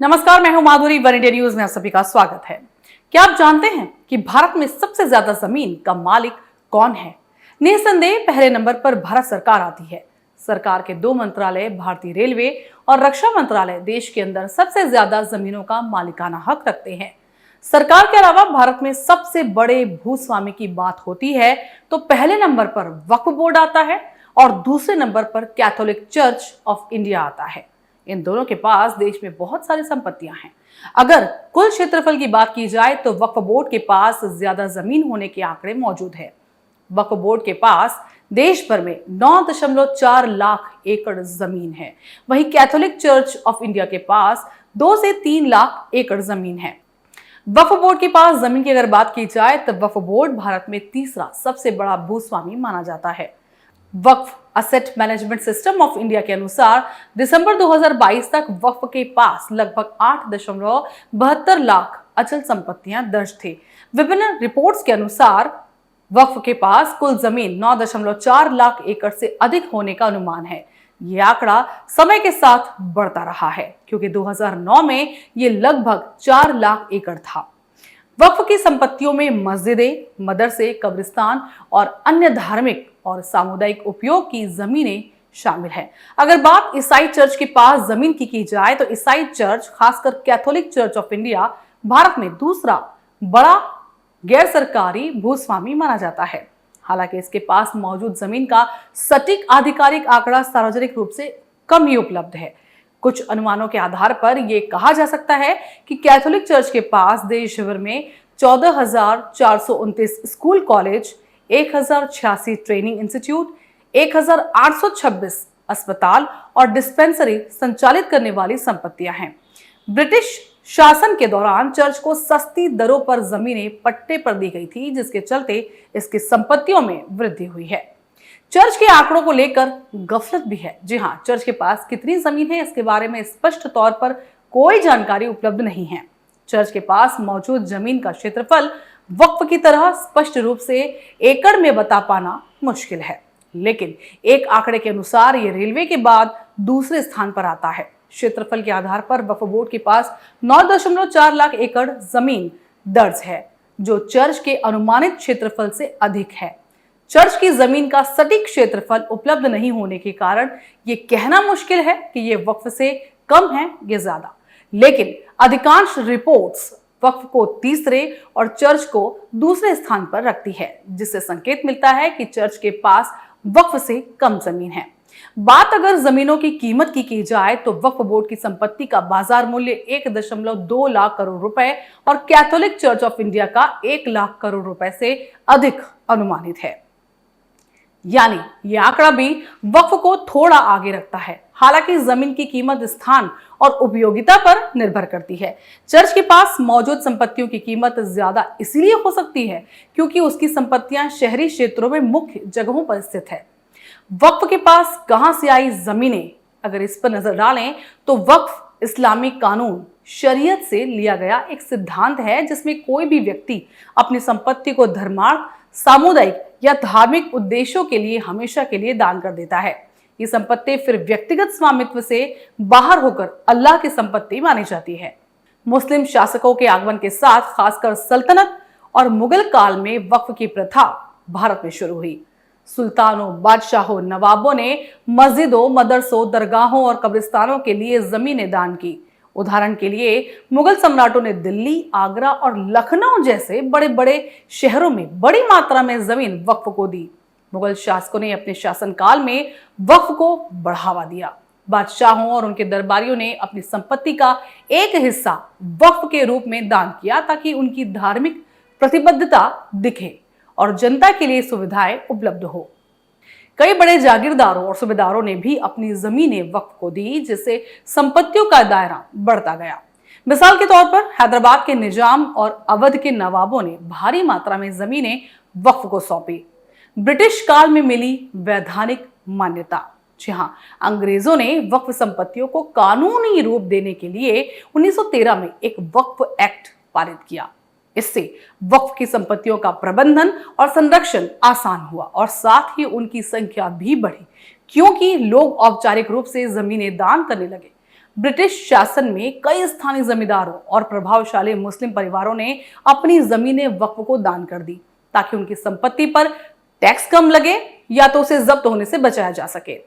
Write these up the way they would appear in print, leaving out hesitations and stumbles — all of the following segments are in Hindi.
नमस्कार, मैं हूं माधुरी। वन इंडिया न्यूज में आप सभी का स्वागत है। क्या आप जानते हैं कि भारत में सबसे ज्यादा जमीन का मालिक कौन है? निस्संदेह पहले नंबर पर भारत सरकार आती है। सरकार के दो मंत्रालय भारतीय रेलवे और रक्षा मंत्रालय देश के अंदर सबसे ज्यादा जमीनों का मालिकाना हक रखते हैं। सरकार के अलावा भारत में सबसे बड़े भूस्वामी की बात होती है तो पहले नंबर पर वक्फ बोर्ड आता है और दूसरे नंबर पर कैथोलिक चर्च ऑफ इंडिया आता है। इन दोनों के पास देश में बहुत सारी संपत्तियां हैं। अगर कुल क्षेत्रफल की बात की जाए तो वक्फ बोर्ड के पास ज्यादा जमीन होने के आंकड़े मौजूद है। वक्फ बोर्ड के पास देश भर में 9.4 लाख एकड़ जमीन है। वहीं कैथोलिक चर्च ऑफ इंडिया के पास 2 से 3 लाख एकड़ जमीन है। वक्फ बोर्ड के पास जमीन की अगर बात की जाए तो वक्फ बोर्ड भारत में तीसरा सबसे बड़ा भूस्वामी माना जाता है। Waqf asset management system of India के अनुसार दिसंबर 2022 तक वक्फ के पास लगभग 8.72 लाख अचल संपत्तियां दर्ज थे। विभिन्न रिपोर्ट्स के अनुसार वक्फ के पास कुल जमीन 9.4 लाख एकड़ से अधिक होने का अनुमान है। यह आंकड़ा समय के साथ बढ़ता रहा है क्योंकि 2009 में यह लगभग 4 लाख एकड़ था। वक्फ की संपत्तियों में मस्जिदें, मदरसे, कब्रिस्तान और अन्य धार्मिक और सामुदायिक उपयोग की जमीनें शामिल हैं। अगर बात ईसाई चर्च के पास जमीन की जाए तो ईसाई चर्च, खासकर Catholic church of India, Bharat में दूसरा बड़ा गैर सरकारी भूस्वामी माना जाता है। हालांकि इसके पास मौजूद जमीन का सटीक आधिकारिक आंकड़ा सार्वजनिक रूप से कम ही उपलब्ध है। कुछ अनुमानों के आधार पर यह कहा जा सकता है कि कैथोलिक चर्च के पास देश भर में 14,429 स्कूल कॉलेज, 1,086 ट्रेनिंग इंस्टीट्यूट, 1,826 अस्पताल और डिस्पेंसरी संचालित करने वाली संपत्तियां हैं। ब्रिटिश शासन के दौरान चर्च को सस्ती दरों पर जमीनें पट्टे पर दी गई थी, जिसके चलते इसकी संपत्तियों में वृद्धि हुई है। चर्च के आंकड़ों को लेकर गफलत भी है। जी हां, चर्च के पास कितनी जमीन है इसके बारे में स्पष्ट तौर पर कोई जानकारी उपलब्ध नहीं है। चर्च के पास मौजूद जमीन का क्षेत्रफल वक्फ की तरह स्पष्ट रूप से एकड़ में बता पाना मुश्किल है, लेकिन एक आंकड़े के अनुसार यह रेलवे के बाद दूसरे स्थान पर आता है। क्षेत्रफल के आधार पर वक्फ बोर्ड के पास 9.4 लाख एकड़ जमीन दर्ज है, जो चर्च के अनुमानित क्षेत्रफल से अधिक है। चर्च की जमीन का सटीक क्षेत्रफल उपलब्ध नहीं होने के कारण यह कहना मुश्किल है कि यह वक्फ से कम है या ज्यादा, लेकिन अधिकांश रिपोर्ट्स वक्फ को तीसरे और चर्च को दूसरे स्थान पर रखती है, जिससे संकेत मिलता है कि चर्च के पास वक्फ से कम जमीन है। बात अगर जमीनों की कीमत की जाए तो वक्फ बोर्ड की संपत्ति का बाजार मूल्य 1.2 लाख करोड़ रुपए और कैथोलिक चर्च ऑफ इंडिया का 1 लाख करोड़ रुपए से अधिक अनुमानित है। यानी यह आंकड़ा भी वक्फ को थोड़ा आगे रखता है। हालांकि जमीन की कीमत स्थान और उपयोगिता पर निर्भर करती है। चर्च के पास मौजूद संपत्तियों की कीमत ज्यादा इसलिए हो सकती है क्योंकि उसकी संपत्तियां शहरी क्षेत्रों में मुख्य जगहों पर स्थित है। वक्फ के पास कहां से आई जमीनें, अगर इस पर नजर डालें तो वक्फ इस्लामिक कानून शरीयत से लिया गया एक सिद्धांत है, जिसमें कोई भी व्यक्ति अपनी संपत्ति को धर्मार्थ, सामुदायिक या धार्मिक उद्देश्यों के लिए हमेशा के लिए दान कर देता है। ये संपत्ति फिर व्यक्तिगत स्वामित्व से बाहर होकर अल्लाह की संपत्ति मानी जाती है। मुस्लिम शासकों के आगमन के साथ खासकर सल्तनत और मुगल काल में वक्फ की प्रथा भारत में शुरू हुई। सुल्तानों, बादशाहों, नवाबों ने मस्जिदों, मदरसों, दरगाहों और कब्रिस्तानों के लिए जमीनें दान की। उदाहरण के लिए मुगल सम्राटों ने दिल्ली, आगरा और लखनऊ जैसे बड़े बड़े शहरों में बड़ी मात्रा में जमीन वक्फ को दी। मुगल शासकों ने अपने शासनकाल में वक्फ को बढ़ावा दिया। बादशाहों और उनके दरबारियों ने अपनी संपत्ति का एक हिस्सा वक्फ के रूप में दान किया ताकि उनकी धार्मिक प्रतिबद्धता दिखे और जनता के लिए सुविधाएं उपलब्ध हो। कई बड़े जागीरदारों और सूबेदारों ने भी अपनी जमीनें वक्फ को दी, जिससे संपत्तियों का दायरा बढ़ता गया। मिसाल के तौर पर हैदराबाद के निजाम और अवध के नवाबों ने भारी मात्रा में जमीनें वक्फ को सौंपी। ब्रिटिश काल में मिली वैधानिक मान्यता। जी हाँ, अंग्रेजों ने वक्फ संपत्तियों को कानूनी रूप देने के लिए 1913 में एक वक्फ एक्ट पारित किया। इससे वक्फ की संपत्तियों का प्रबंधन और संरक्षण आसान हुआ और साथ ही उनकी संख्या भी बढ़ी, क्योंकि लोग औपचारिक रूप से जमीनें दान करने लगे। ब्रिटिश शासन में कई स्थानीय जमींदारों और प्रभावशाली मुस्लिम परिवारों ने अपनी जमीनें वक्फ को दान कर दी ताकि उनकी संपत्ति पर टैक्स कम लगे या तो उसे जब्त होने से बचाया जा सके।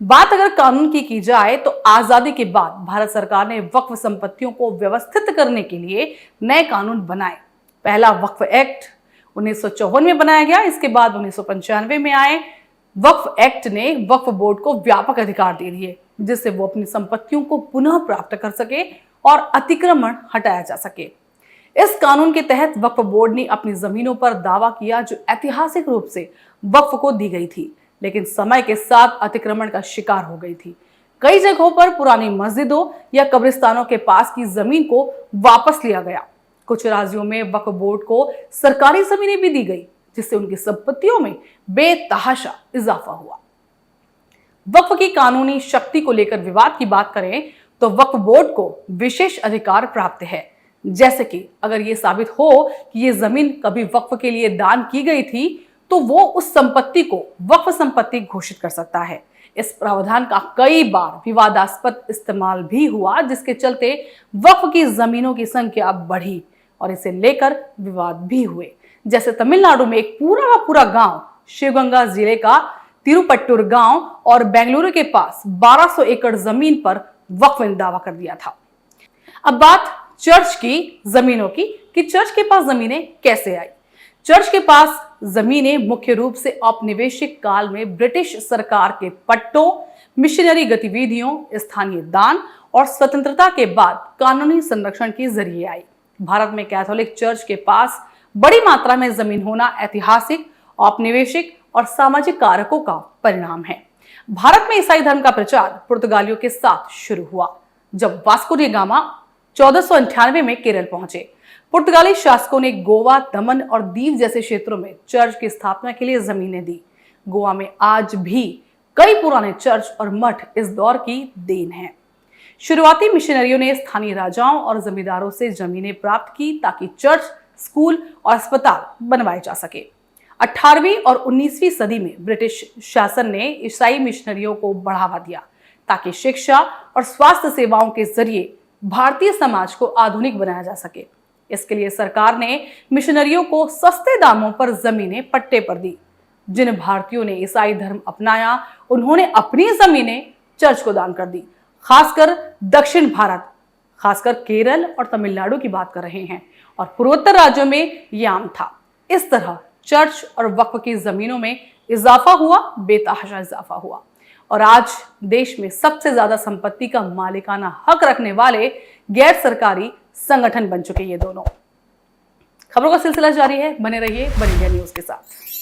बात अगर कानून की जाए तो आजादी के बाद भारत सरकार ने वक्फ संपत्तियों को व्यवस्थित करने के लिए नए कानून बनाए। पहला वक्फ एक्ट 1954 में बनाया गया। इसके बाद 1995 में आए वक्फ एक्ट ने वक्फ बोर्ड को व्यापक अधिकार दे दिए, जिससे वो अपनी संपत्तियों को पुनः प्राप्त कर सके और अतिक्रमण हटाया जा सके। इस कानून के तहत वक्फ बोर्ड ने अपनी जमीनों पर दावा किया जो ऐतिहासिक रूप से वक्फ को दी गई थी, लेकिन समय के साथ अतिक्रमण का शिकार हो गई थी। कई जगहों पर पुरानी मस्जिदों या कब्रिस्तानों के पास की जमीन को वापस लिया गया। कुछ राज्यों में वक्फ बोर्ड को सरकारी जमीनें भी दी गई, जिससे उनकी संपत्तियों में बेतहाशा इजाफा हुआ। वक्फ की कानूनी शक्ति को लेकर विवाद की बात करें तो वक्फ बोर्ड को विशेष अधिकार प्राप्त है, जैसे कि अगर यह साबित हो कि यह जमीन कभी वक्फ के लिए दान की गई थी तो वो उस संपत्ति को वक्फ संपत्ति घोषित कर सकता है। इस प्रावधान का कई बार विवादास्पद इस्तेमाल भी हुआ, जिसके चलते वक्फ की जमीनों की संख्या बढ़ी और इसे लेकर विवाद भी हुए। जैसे तमिलनाडु में एक पूरा का पूरा गांव शिवगंगा जिले का तिरुपट्टूर गांव और बेंगलुरु के पास 1200 एकड़ जमीन पर वक्फ ने दावा कर दिया था। अब बात चर्च की जमीनों की कि चर्च के पास जमीनें कैसे आई। चर्च के पास जमीनें मुख्य रूप से औपनिवेशिक काल में ब्रिटिश सरकार के पट्टों, मिशनरी गतिविधियों, स्थानीय दान और स्वतंत्रता के बाद कानूनी संरक्षण के जरिए आई। भारत में कैथोलिक चर्च के पास बड़ी मात्रा में जमीन होना ऐतिहासिक, औपनिवेशिक और सामाजिक कारकों का परिणाम है। भारत में ईसाई धर्म का प्रचार पुर्तगालियों के साथ शुरू हुआ, जब वास्को डी गामा 1498 में केरल पहुंचे। पुर्तगाली शासकों ने गोवा, दमन और दीव जैसे क्षेत्रों में चर्च की स्थापना के लिए जमीनें दी। गोवा में आज भी कई पुराने चर्च और मठ इस दौर की देन हैं। शुरुआती मिशनरियों ने स्थानीय राजाओं और जमींदारों से जमीनें प्राप्त की ताकि चर्च, स्कूल और अस्पताल बनवाए जा सके। 18वीं और 19वीं सदी में ब्रिटिश शासन ने ईसाई मिशनरियों को बढ़ावा दिया ताकि शिक्षा और स्वास्थ्य सेवाओं के जरिए भारतीय समाज को आधुनिक बनाया जा सके। इसके लिए सरकार ने मिशनरियों को सस्ते दामों पर जमीनें पट्टे पर दी। जिन भारतीयों ने ईसाई धर्म अपनाया, उन्होंने अपनी जमीनें चर्च को दान कर दी। खासकर दक्षिण भारत, खासकर केरल और तमिलनाडु की बात कर रहे हैं, और पूर्वोत्तर राज्यों में यह आम था। इस तरह चर्च और वक्फ की जमीनों में इजाफा हुआ, बेतहाशा इजाफा हुआ, और आज देश में सबसे ज्यादा संपत्ति का मालिकाना हक रखने वाले गैर सरकारी संगठन बन चुके ये दोनों। खबरों का सिलसिला जारी है, बने रहिए वन इंडिया न्यूज के साथ।